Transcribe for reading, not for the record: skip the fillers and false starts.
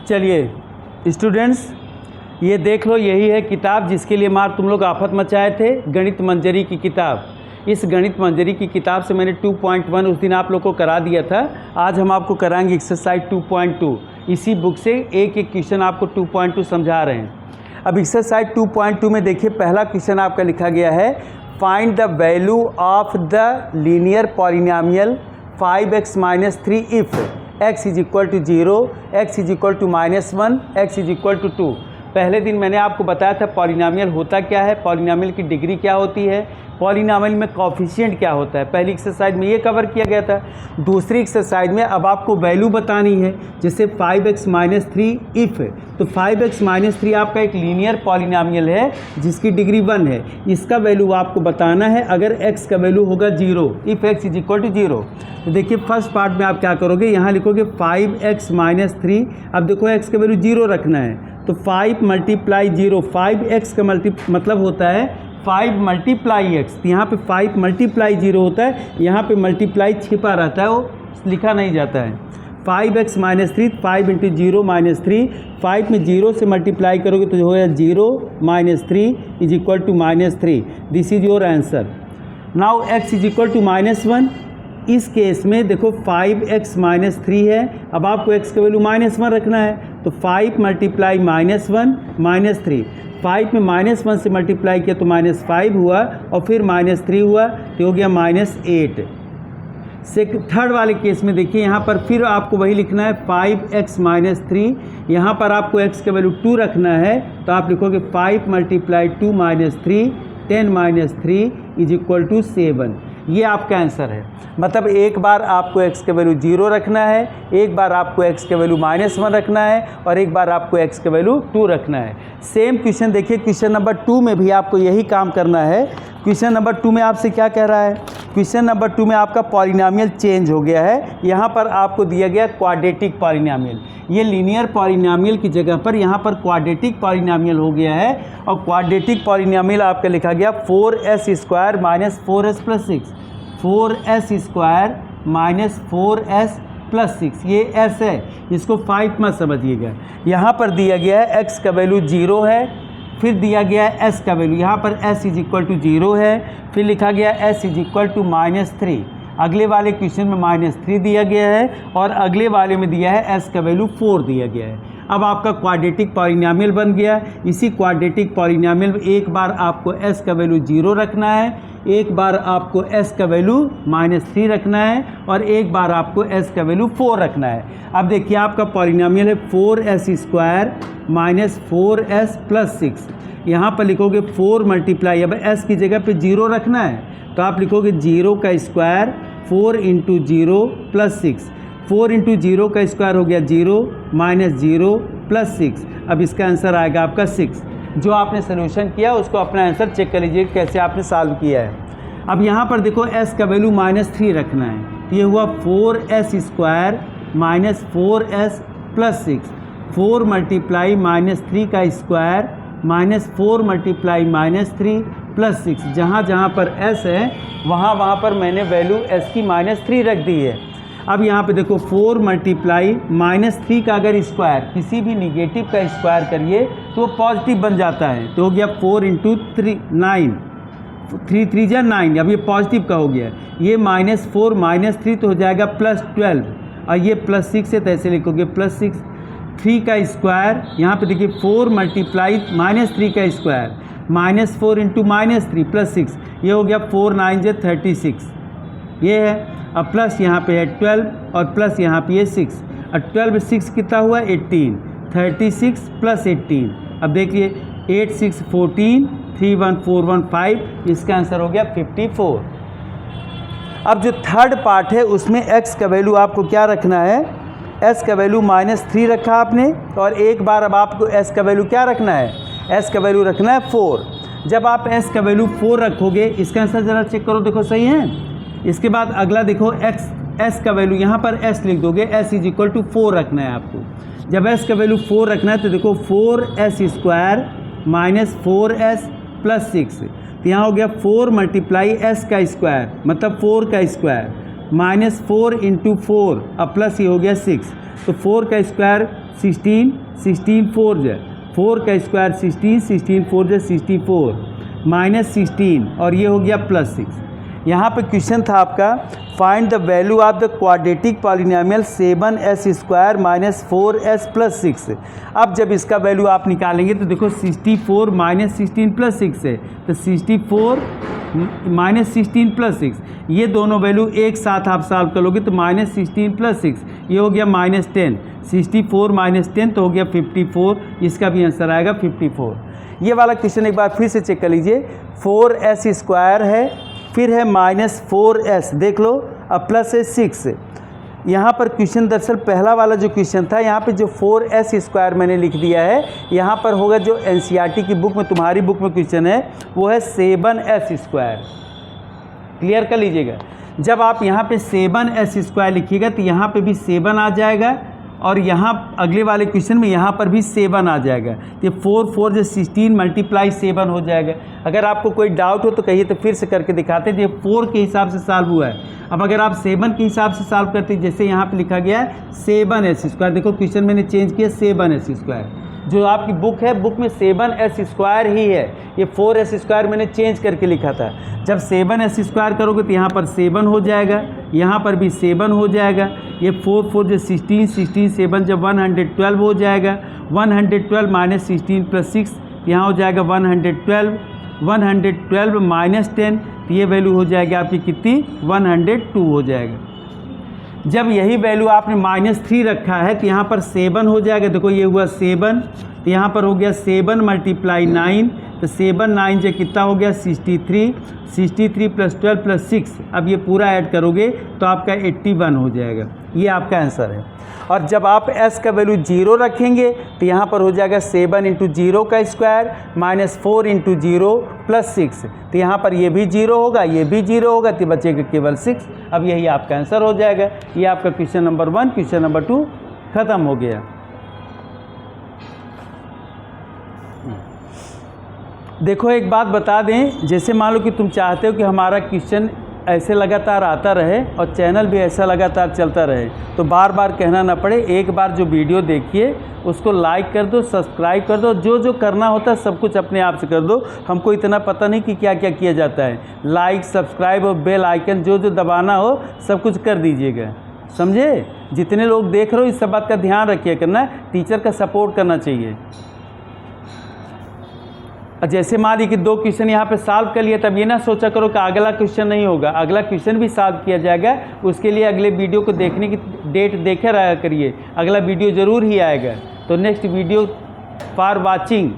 चलिए स्टूडेंट्स, ये देख लो, यही है किताब जिसके लिए मार तुम लोग आफत मचाए थे, गणित मंजरी की किताब। इस गणित मंजरी की किताब से मैंने 2.1 उस दिन आप लोग को करा दिया था। आज हम आपको कराएंगे एक्सरसाइज 2.2। इसी बुक से एक एक क्वेश्चन आपको 2.2 समझा रहे हैं। अब एक्सरसाइज 2.2 में देखिए, पहला क्वेश्चन आपका लिखा गया है, find the value of the linear polynomial 5x - 3 if x = 0, x = -1, x = 2। पहले दिन मैंने आपको बताया था पॉलिनोमियल होता क्या है, पॉलिनोमियल की डिग्री क्या होती है, पॉलिनोमियल में कोफिशिएंट क्या होता है। पहली एक्सरसाइज में ये कवर किया गया था। दूसरी एक्सरसाइज में अब आपको वैल्यू बतानी है, जैसे 5x - 3 इफ़, तो 5x - 3 आपका एक लीनियर पॉलिनोमियल है जिसकी डिग्री 1 है। इसका वैल्यू आपको बताना है अगर x का वैल्यू होगा 0, इफ़ x = 0। तो देखिए फर्स्ट पार्ट में आप क्या करोगे, यहाँ लिखोगे 5x - 3। अब देखो x का वैल्यू 0 रखना है, तो 5 × 0, 5x का मतलब होता है 5 × x। तो यहाँ पे 5 × 0 होता है, यहाँ पे मल्टीप्लाई छिपा रहता है, वो लिखा नहीं जाता है। 5x - 3, 5 × 0 - 3, 5 में 0 से मल्टीप्लाई करोगे तो हो जाएगा 0 - 3 = -3। This is your answer. Now x = -1। इस केस में देखो 5x - 3 है, अब आपको x का वैल्यू -1 रखना है, तो 5 × -1 -3। 5 में -1 से मल्टीप्लाई किया तो -5 हुआ, और फिर -3 हुआ, तो हो गया -8। थर्ड वाले केस में देखिए, यहाँ पर फिर आपको वही लिखना है 5x - 3। यहाँ पर आपको x का वैल्यू 2 रखना है, तो आप लिखोगे 5 × 2 - 3, 10 - 3 = 7। ये आपका आंसर है। मतलब एक बार आपको x का वैल्यू 0 रखना है, एक बार आपको x का वैल्यू -1 रखना है, और एक बार आपको x का वैल्यू 2 रखना है। सेम क्वेश्चन देखिए, क्वेश्चन नंबर 2 में भी आपको यही काम करना है। क्वेश्चन नंबर 2 में आपसे क्या कह रहा है, क्वेश्चन नंबर 2 में आपका पॉलिनोमियल चेंज हो गया है। यहाँ पर आपको दिया गया क्वाड्रेटिक पॉलिनोमियल। ये लीनियर पॉलिनोमियल की जगह पर यहाँ पर क्वाड्रेटिक पॉलिनोमियल हो गया है, और क्वाड्रेटिक पॉलिनोमियल आपका लिखा गया 4s² - 4s + 6, 4s² - 4s + 6। ये s है, इसको 5 मत समझिएगा। यहाँ पर दिया गया है x का वैल्यू 0 है, फिर दिया गया है s का वैल्यू, यहाँ पर s = 0 है, फिर लिखा गया s = -3। अगले वाले क्वेश्चन में -3 दिया गया है, और अगले वाले में दिया है s का वैल्यू 4 दिया गया है। अब आपका क्वाड्रेटिक पॉलिनोमियल बन गया। इसी क्वाड्रेटिक पॉलिनोमियल में एक बार आपको s का वैल्यू 0 रखना है, एक बार आपको s का वैल्यू -3 रखना है, और एक बार आपको s का वैल्यू 4 रखना है। अब देखिए आपका पॉलिनोमियल है 4s² - 4s + 6। यहाँ पर लिखोगे 4 × अब s की जगह पे 0 रखना है, तो आप लिखोगे 0 का स्क्वायर 4 × 0 + 6। 4 × 0 का स्क्वायर हो गया 0 - 0 + 6। अब इसका आंसर आएगा आपका 6। जो आपने सोल्यूशन किया उसको अपना आंसर चेक कर लीजिए कैसे आपने सॉल्व किया है। अब यहाँ पर देखो s का वैल्यू -3 रखना है, तो ये हुआ 4s² - 4s + 6। 4 × -3 का स्क्वायर -4 × -3 + 6। जहाँ पर s है वहाँ पर मैंने वैल्यू s की -3 रख दी है। अब यहाँ पे देखो 4 × -3 का अगर स्क्वायर, किसी भी निगेटिव का स्क्वायर करिए तो वो पॉजिटिव बन जाता है, तो हो गया 4 × 3 9, 3 3 जा 9। अब ये पॉजिटिव का हो गया, ये -4 -3 तो हो जाएगा +12, और ये +6 है, तो ऐसे लिखोगे +6। 3 का स्क्वायर, यहाँ पे देखिए 4 × -3 का स्क्वायर, -4 × -3 + 6, ये हो गया 4 9 जा 36, ये है। अब प्लस यहाँ पे है 12, और प्लस यहाँ पे है 6, और 12 6 कितना हुआ 18, 36 + 18। अब देखिए 8 6 14, 3 1 4 1 5, इसका आंसर हो गया 54। अब जो थर्ड पार्ट है उसमें x का वैल्यू आपको क्या रखना है, s का वैल्यू -3 रखा आपने, और एक बार अब आपको s का वैल्यू क्या रखना है, s का वैल्यू रखना है 4। जब आप s का वैल्यू 4 रखोगे, इसका आंसर ज़रा चेक करो, देखो सही है। इसके बाद अगला देखो s का वैल्यू, यहाँ पर s लिख दोगे, s = 4 रखना है आपको। जब s का वैल्यू 4 रखना है तो देखो 4s² - 4s + 6, तो यहाँ हो गया 4 × s का स्क्वायर, मतलब 4 का स्क्वायर, -4 × 4, अब प्लस ये हो गया 6, तो 4 का स्क्वायर 16, 16 4 जा 4 का स्क्वायर 16, 16 4 जा 64 माइनस 16 और ये हो गया प्लस 6। यहाँ पे क्वेश्चन था आपका find the value of the quadratic polynomial 7s square minus 4s plus 6। अब जब इसका वैल्यू आप निकालेंगे तो देखो 64 माइनस 16 प्लस 6 है, तो 64 माइनस 16 प्लस 6, ये दोनों वैल्यू एक साथ आप सॉल्व करोगे तो माइनस 16 प्लस 6 ये हो गया माइनस 10, 64 माइनस 10 तो हो गया 54, इसका भी आंसर आएगा 54। ये वाला क्वेश्चन एक बार फिर से चेक कर लीजिए, 4s स्क्वायर है, फिर है माइनस 4s, देख लो, अब प्लस है 6। यहाँ पर क्वेश्चन दरअसल पहला वाला जो क्वेश्चन था यहाँ पे जो 4s स्क्वायर मैंने लिख दिया है, यहाँ पर होगा जो एनसीईआरटी की बुक में, तुम्हारी बुक में क्वेश्चन है वो है 7s स्क्वायर। क्लियर कर लीजिएगा, जब आप यहाँ पे 7s स्क्वायर लिखिएगा तो यहाँ पे भी 7 आ जाएगा और यहाँ अगले वाले क्वेश्चन में यहाँ पर भी 7 आ जाएगा, तो 4 4 जो 16 मल्टीप्लाई 7 हो जाएगा। अगर आपको कोई डाउट हो तो कहिए, तो फिर से करके दिखाते हैं। ये 4 के हिसाब से सॉल्व हुआ है, अब अगर आप 7 के हिसाब से सॉल्व करते, जैसे यहाँ पे लिखा गया है 7s स्क्वायर, देखो क्वेश्चन मैंने चेंज किया 7s स्क्वायर, जो आपकी बुक है बुक में 7s स्क्वायर ही है, ये 4s स्क्वायर मैंने चेंज करके लिखा था। जब 7s स्क्वायर करोगे तो यहाँ पर 7 हो जाएगा, यहाँ पर भी 7 हो जाएगा, ये 4 4 जो 16 16 7 जब 112 हो जाएगा, 112 माइनस 16 प्लस 6 यहाँ हो जाएगा 112, 112 माइनस 10 तो ये वैल्यू हो जाएगी आपकी कितनी, 102 हो जाएगा। जब यही वैल्यू आपने -3 रखा है तो यहाँ पर 7 हो जाएगा, देखो ये हुआ 7, तो यहाँ पर हो गया 7 मल्टीप्लाई 9, तो 7 9 जो कितना हो गया 63, 63 प्लस 12 प्लस 6, अब ये पूरा ऐड करोगे तो आपका 81 हो जाएगा, ये आपका आंसर है। और जब आप s का वैल्यू 0 रखेंगे तो यहाँ पर हो जाएगा 7 इंटू 0 का स्क्वायर माइनस 4 इंटू 0 प्लस 6, तो यहाँ पर ये भी 0 होगा, ये भी 0 होगा, तो बचेगा केवल 6। अब यही आपका आंसर हो जाएगा। ये आपका क्वेश्चन नंबर 1, क्वेश्चन नंबर 2 ख़त्म हो गया। देखो एक बात बता दें, जैसे मान लो कि तुम चाहते हो कि हमारा क्वेश्चन ऐसे लगातार आता रहे और चैनल भी ऐसा लगातार चलता रहे, तो बार बार कहना ना पड़े, एक बार जो वीडियो देखिए उसको लाइक कर दो, सब्सक्राइब कर दो, जो जो करना होता है सब कुछ अपने आप से कर दो। हमको इतना पता नहीं कि क्या क्या किया जाता है, लाइक सब्सक्राइब और बेल आइकन जो जो दबाना हो सब कुछ कर दीजिएगा, समझे। जितने लोग देख रहे हो इस सब बात का ध्यान रखिए करना, टीचर का सपोर्ट करना चाहिए। जैसे मान ली कि 2 क्वेश्चन यहाँ पे सॉल्व कर लिए, तब ये ना सोचा करो कि अगला क्वेश्चन नहीं होगा, अगला क्वेश्चन भी सॉल्व किया जाएगा। उसके लिए अगले वीडियो को देखने की डेट देखे रहा करिए, अगला वीडियो ज़रूर ही आएगा। तो नेक्स्ट वीडियो फॉर वाचिंग।